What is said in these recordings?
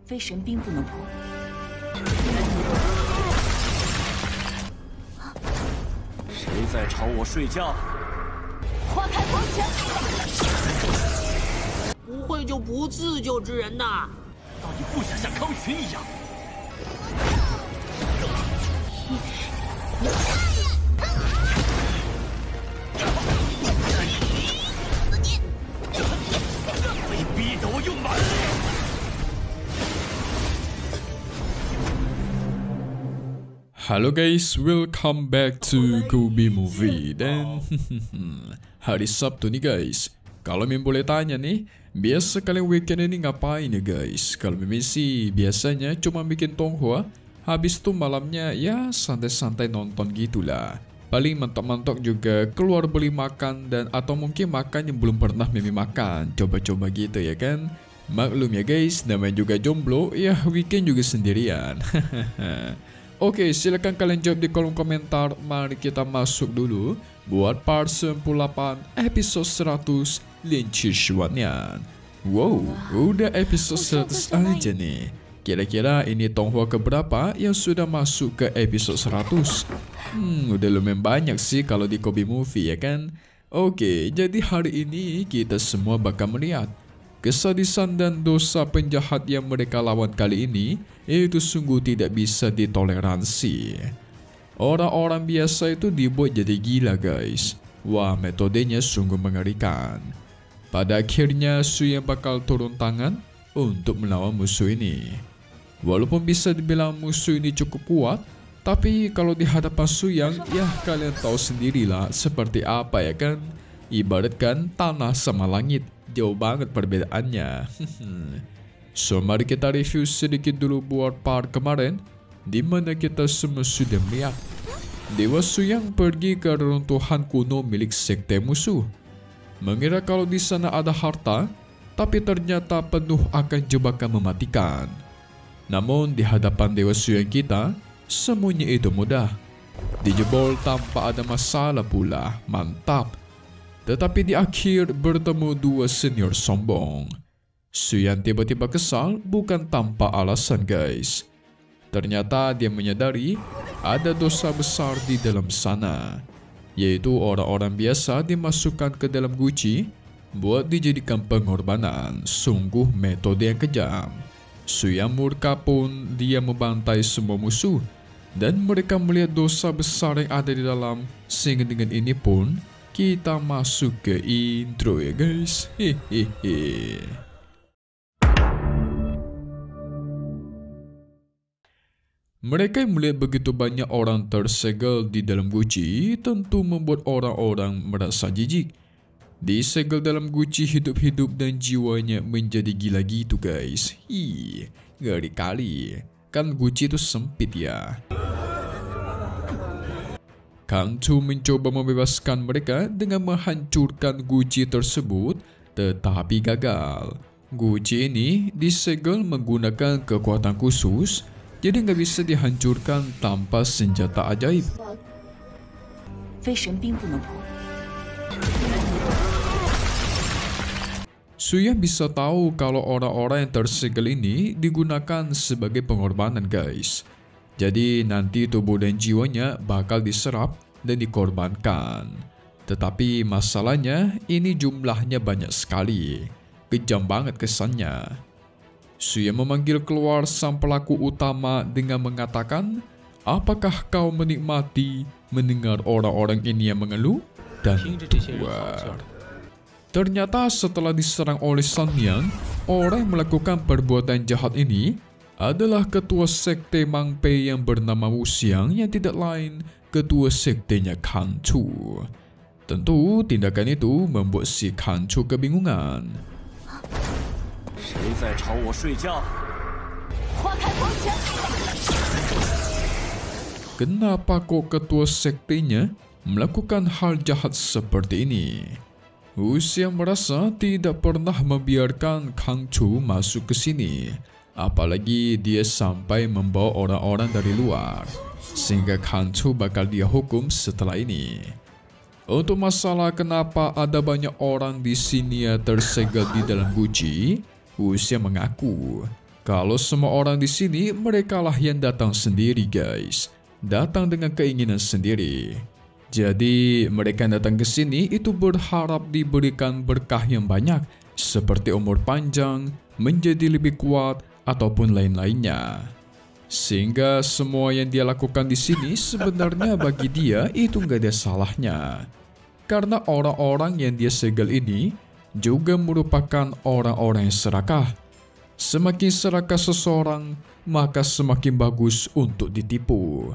非神兵不能破。谁在吵我睡觉？花开黄泉。不会就不自救之人呐？到底不想像康群一样？被逼得我用满力。Halo guys, welcome back to Kobe Movie. Dan hari Sabtu nih guys, kalau mimin boleh tanya nih, biasa kalian weekend ini ngapain ya guys? Kalau mimin sih biasanya cuma bikin tonghua, habis itu malamnya ya santai-santai nonton gitulah. Paling mentok-mentok juga keluar beli makan dan atau mungkin makan yang belum pernah mimin makan, coba-coba gitu ya kan? Maklum ya guys, namanya juga jomblo, ya weekend juga sendirian. Oke, silahkan kalian jawab di kolom komentar. Mari kita masuk dulu buat part 98 episode 100 Linci Shuanyan. Wow, udah episode 100 aja nih. Kira-kira ini tonghua keberapa yang sudah masuk ke episode 100? Udah lumayan banyak sih kalau di Kobe Movie ya kan? Oke, jadi hari ini kita semua bakal melihat kesadisan dan dosa penjahat yang mereka lawan kali ini itu sungguh tidak bisa ditoleransi. Orang-orang biasa itu dibuat jadi gila guys. Wah, metodenya sungguh mengerikan. Pada akhirnya Suyang bakal turun tangan untuk melawan musuh ini. Walaupun bisa dibilang musuh ini cukup kuat, tapi kalau di hadapan Suyang, ya kalian tahu sendirilah seperti apa ya kan? Ibaratkan tanah sama langit, jauh banget perbedaannya. So mari kita review sedikit dulu buat part kemarin, dimana kita semua sudah melihat Dewa Suyang pergi ke reruntuhan kuno milik sekte musuh. Mengira kalau di sana ada harta, tapi ternyata penuh akan jebakan mematikan. Namun di hadapan Dewa Suyang kita, semuanya itu mudah. Dijebol tanpa ada masalah pula, mantap. Tetapi di akhir bertemu dua senior sombong. Suyang tiba-tiba kesal bukan tanpa alasan guys. Ternyata dia menyadari ada dosa besar di dalam sana, yaitu orang-orang biasa dimasukkan ke dalam guci buat dijadikan pengorbanan. Sungguh metode yang kejam. Suyang murka pun dia membantai semua musuh, dan mereka melihat dosa besar yang ada di dalam. Sehingga dengan ini pun kita masuk ke intro ya guys. Hehehe. Mereka yang melihat begitu banyak orang tersegel di dalam guci tentu membuat orang-orang merasa jijik. Disegel dalam guci hidup-hidup dan jiwanya menjadi gila gitu guys. Ngeri kali. Kan guci itu sempit ya. Kang Chu mencoba membebaskan mereka dengan menghancurkan guci tersebut, tetapi gagal. Guci ini disegel menggunakan kekuatan khusus, jadi nggak bisa dihancurkan tanpa senjata ajaib. 非神兵不能破。 Suyang bisa tahu kalau orang-orang yang tersegel ini digunakan sebagai pengorbanan guys. Jadi nanti tubuh dan jiwanya bakal diserap dan dikorbankan. Tetapi masalahnya ini jumlahnya banyak sekali. Kejam banget kesannya. Suyang memanggil keluar sang pelaku utama dengan mengatakan, apakah kau menikmati mendengar orang-orang ini yang mengeluh dan keluar? Ternyata setelah diserang oleh San Yang, orang yang melakukan perbuatan jahat ini adalah ketua sekte Mang Pei yang bernama Wu Xiang, yang tidak lain ketua sektenya Kang Chu. Tentu tindakan itu membuat si Kang Chu kebingungan. Kenapa kok ketua sektenya melakukan hal jahat seperti ini? Wu Xiang merasa tidak pernah membiarkan Kang Chu masuk ke sini. Apalagi dia sampai membawa orang-orang dari luar, sehingga Kang Chu bakal dia hukum setelah ini. Untuk masalah kenapa ada banyak orang di sini yang tersegel di dalam guci, Wu Xiang mengaku Kalau semua orang di sini, merekalah yang datang sendiri, guys. Datang dengan keinginan sendiri. Jadi, mereka yang datang ke sini itu berharap diberikan berkah yang banyak, seperti umur panjang, menjadi lebih kuat, ataupun lain-lainnya. Sehingga semua yang dia lakukan di sini sebenarnya bagi dia itu nggak ada salahnya. Karena orang-orang yang dia segel ini juga merupakan orang-orang yang serakah. Semakin serakah seseorang, maka semakin bagus untuk ditipu.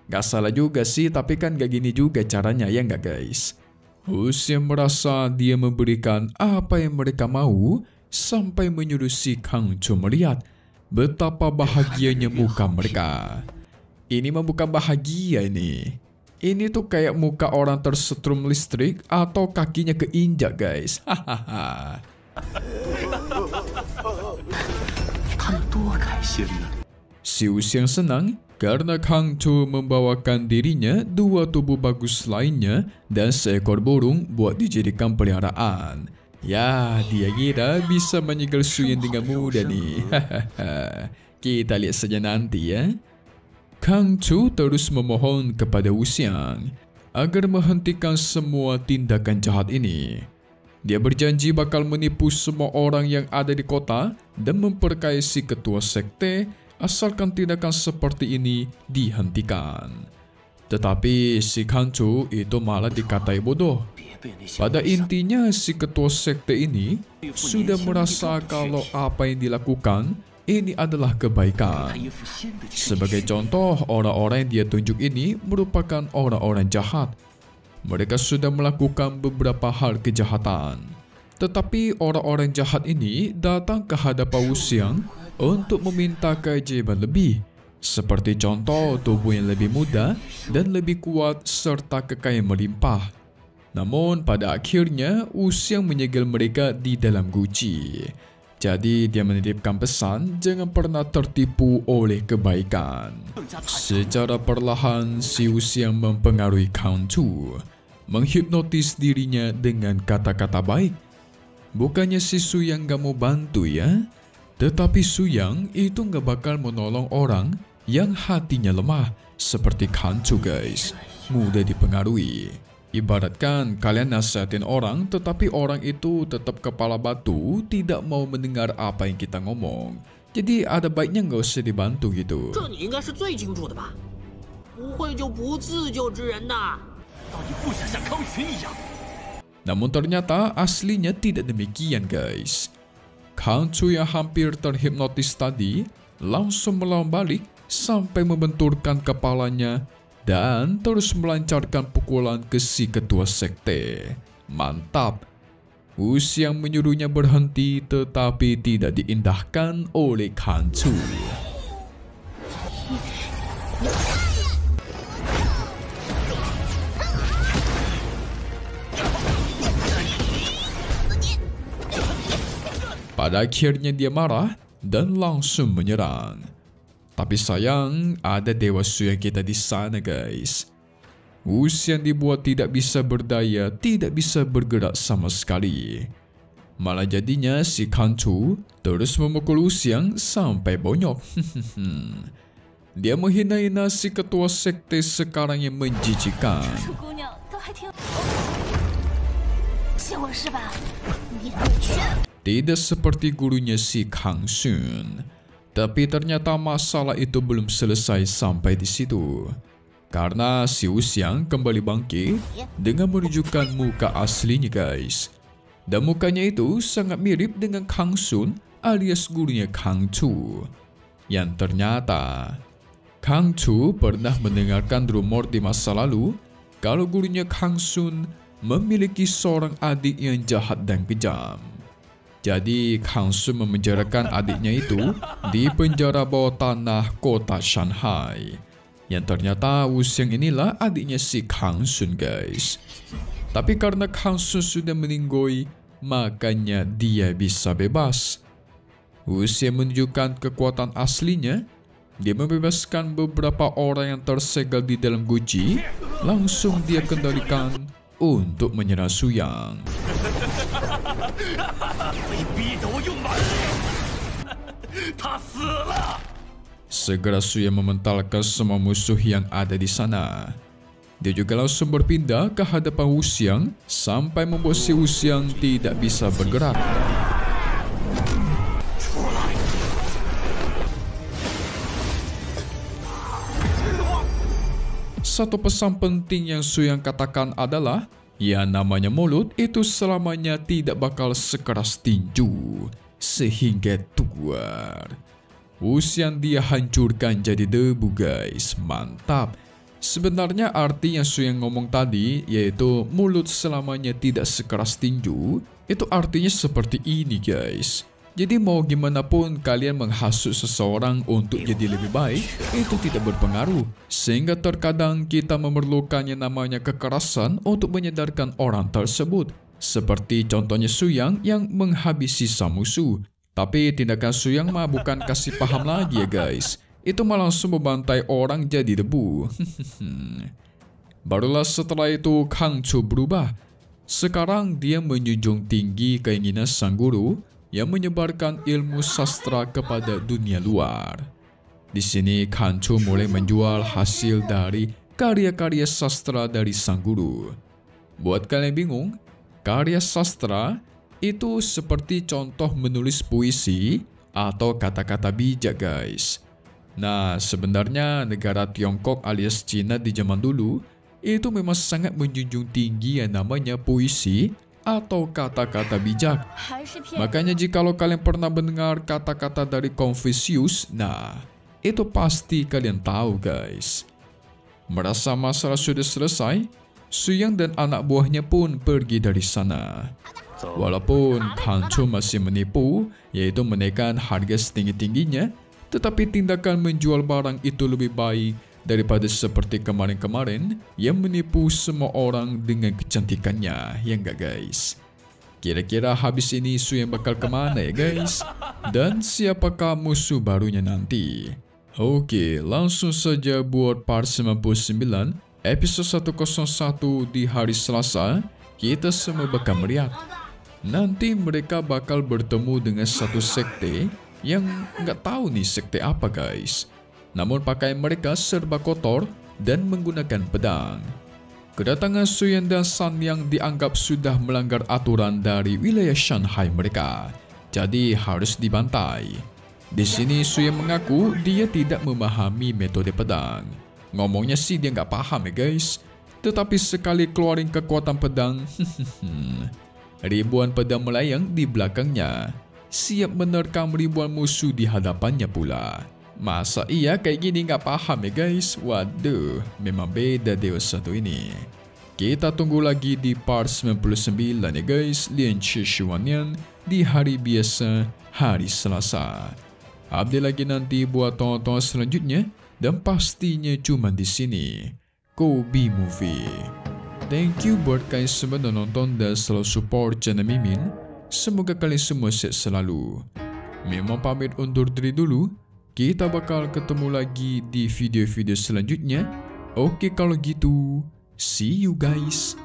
Gak salah juga sih, tapi kan gak gini juga caranya, ya nggak guys? Hussein merasa dia memberikan apa yang mereka mau, sampai menyuruh si Kang Chu melihat betapa bahagianya muka mereka. Ini mah bukan bahagia ini. Ini tuh kayak muka orang tersetrum listrik atau kakinya keinjak, guys. Hahaha. Si Hussein senang karena Kang Chu membawakan dirinya 2 tubuh bagus lainnya dan seekor burung buat dijadikan peliharaan. Ya, dia kira bisa menyegel Suyan dengan mudah nih. Kita lihat saja nanti ya. Kang Chu terus memohon kepada Wuxiang agar menghentikan semua tindakan jahat ini. Dia berjanji bakal menipu semua orang yang ada di kota dan memperkaya si ketua sekte asalkan tindakan seperti ini dihentikan. Tetapi si Kang Chu itu malah dikatai bodoh. Pada intinya si ketua sekte ini sudah merasa kalau apa yang dilakukan ini adalah kebaikan. Sebagai contoh, orang-orang yang dia tunjuk ini merupakan orang-orang jahat. Mereka sudah melakukan beberapa hal kejahatan. Tetapi orang-orang jahat ini datang ke hadapan Wuxiang untuk meminta keajaiban lebih. Seperti contoh tubuh yang lebih muda dan lebih kuat serta kekayaan melimpah. Namun pada akhirnya Wuxiang menyegel mereka di dalam guci. Jadi dia menitipkan pesan jangan pernah tertipu oleh kebaikan. Secara perlahan si Wuxiang mempengaruhi Kang Chu, menghipnotis dirinya dengan kata-kata baik. Bukannya si Suyang gak mau bantu ya, tetapi Suyang itu gak bakal menolong orang yang hatinya lemah seperti Kang Chu, guys. Mudah dipengaruhi. Ibaratkan kalian nasihatin orang tetapi orang itu tetap kepala batu, tidak mau mendengar apa yang kita ngomong. Jadi ada baiknya nggak usah dibantu gitu. Namun ternyata aslinya tidak demikian, guys. Kang Chu yang hampir terhipnotis tadi langsung melawan balik sampai membenturkan kepalanya dan terus melancarkan pukulan ke si ketua sekte. Mantap. Wuxiang menyuruhnya berhenti tetapi tidak diindahkan oleh Kang Chu. Pada akhirnya dia marah dan langsung menyerang. Tapi sayang, ada Dewa Suya kita di sana, guys. Wuxiang dibuat tidak bisa berdaya, tidak bisa bergerak sama sekali. Malah jadinya si Kang Chu terus memukul Wuxiang sampai bonyok. Dia menghina-hina si ketua sekte sekarang yang menjijikan. Tidak seperti gurunya si Kang Shun. Tapi ternyata masalah itu belum selesai sampai di situ. Karena si Wuxiang kembali bangkit dengan menunjukkan muka aslinya, guys. Dan mukanya itu sangat mirip dengan Kang Shun alias gurunya Kang Chu. Yang ternyata Kang Chu pernah mendengarkan rumor di masa lalu kalau gurunya Kang Shun memiliki seorang adik yang jahat dan kejam. Jadi Kang Shun memenjarakan adiknya itu di penjara bawah tanah kota Shanghai. Yang ternyata Wuxiang inilah adiknya si Kang Shun, guys. Tapi karena Kang Shun sudah meninggoy, makanya dia bisa bebas. Wuxiang menunjukkan kekuatan aslinya. Dia membebaskan beberapa orang yang tersegel di dalam guci. Langsung dia kendalikan untuk menyerang Suyang. 他死了。 Segera Suyang mementalkan semua musuh yang ada di sana. Dia juga langsung berpindah ke hadapan Wu Xiang sampai membuat si Wu Xiang tidak bisa bergerak. Satu pesan penting yang Suyang katakan adalah, ya namanya mulut itu selamanya tidak bakal sekeras tinju sehingga tuar. Wu Xiang dia hancurkan jadi debu guys, mantap. Sebenarnya arti yang Suyang ngomong tadi, yaitu mulut selamanya tidak sekeras tinju, itu artinya seperti ini guys. Jadi mau gimana pun kalian menghasut seseorang untuk jadi lebih baik, itu tidak berpengaruh. Sehingga terkadang kita memerlukan yang namanya kekerasan untuk menyadarkan orang tersebut. Seperti contohnya Suyang yang menghabisi sang musuh. Tapi tindakan Suyang mah bukan kasih paham lagi ya guys. Itu malah langsung membantai orang jadi debu. Barulah setelah itu Kang Cho berubah. Sekarang dia menjunjung tinggi keinginan sang guru yang menyebarkan ilmu sastra kepada dunia luar. Di sini Kang Cho mulai menjual hasil dari karya-karya sastra dari sang guru. Buat kalian bingung, karya sastra itu seperti contoh menulis puisi atau kata-kata bijak guys. Nah, sebenarnya negara Tiongkok alias Cina di zaman dulu itu memang sangat menjunjung tinggi yang namanya puisi atau kata-kata bijak. Makanya jikalau kalian pernah mendengar kata-kata dari Confucius, nah itu pasti kalian tahu guys. Merasa masalah sudah selesai, Suyang dan anak buahnya pun pergi dari sana. Walaupun Kang Cho masih menipu, yaitu menaikkan harga setinggi-tingginya, tetapi tindakan menjual barang itu lebih baik daripada seperti kemarin-kemarin yang menipu semua orang dengan kecantikannya, ya enggak guys? Kira-kira habis ini Suyang bakal kemana ya guys? Dan siapakah musuh barunya nanti? Oke, langsung saja buat part 99 episode 101 di hari Selasa, kita semua bakal melihat. Nanti mereka bakal bertemu dengan satu sekte yang nggak tahu nih sekte apa guys. Namun pakaian mereka serba kotor dan menggunakan pedang. Kedatangan Suyang dan San yang dianggap sudah melanggar aturan dari wilayah Shanghai mereka, jadi harus dibantai. Di sini Suyang mengaku dia tidak memahami metode pedang. Ngomongnya sih dia nggak paham ya guys. Tetapi sekali keluarin kekuatan pedang, ribuan pedang melayang di belakangnya, siap menerkam ribuan musuh di hadapannya pula. Masa iya kayak gini nggak paham ya guys? Waduh, memang beda dewa satu ini. Kita tunggu lagi di part 99 ya guys, Lian Chishuanian di hari biasa, hari Selasa. Update lagi nanti buat tonton selanjutnya, dan pastinya cuma di sini, Kobe Movie. Thank you buat kalian semua yang nonton dan selalu support channel Mimin. Semoga kalian semua sehat selalu. Memang pamit undur diri dulu. Kita bakal ketemu lagi di video-video selanjutnya. Oke kalau gitu, see you guys.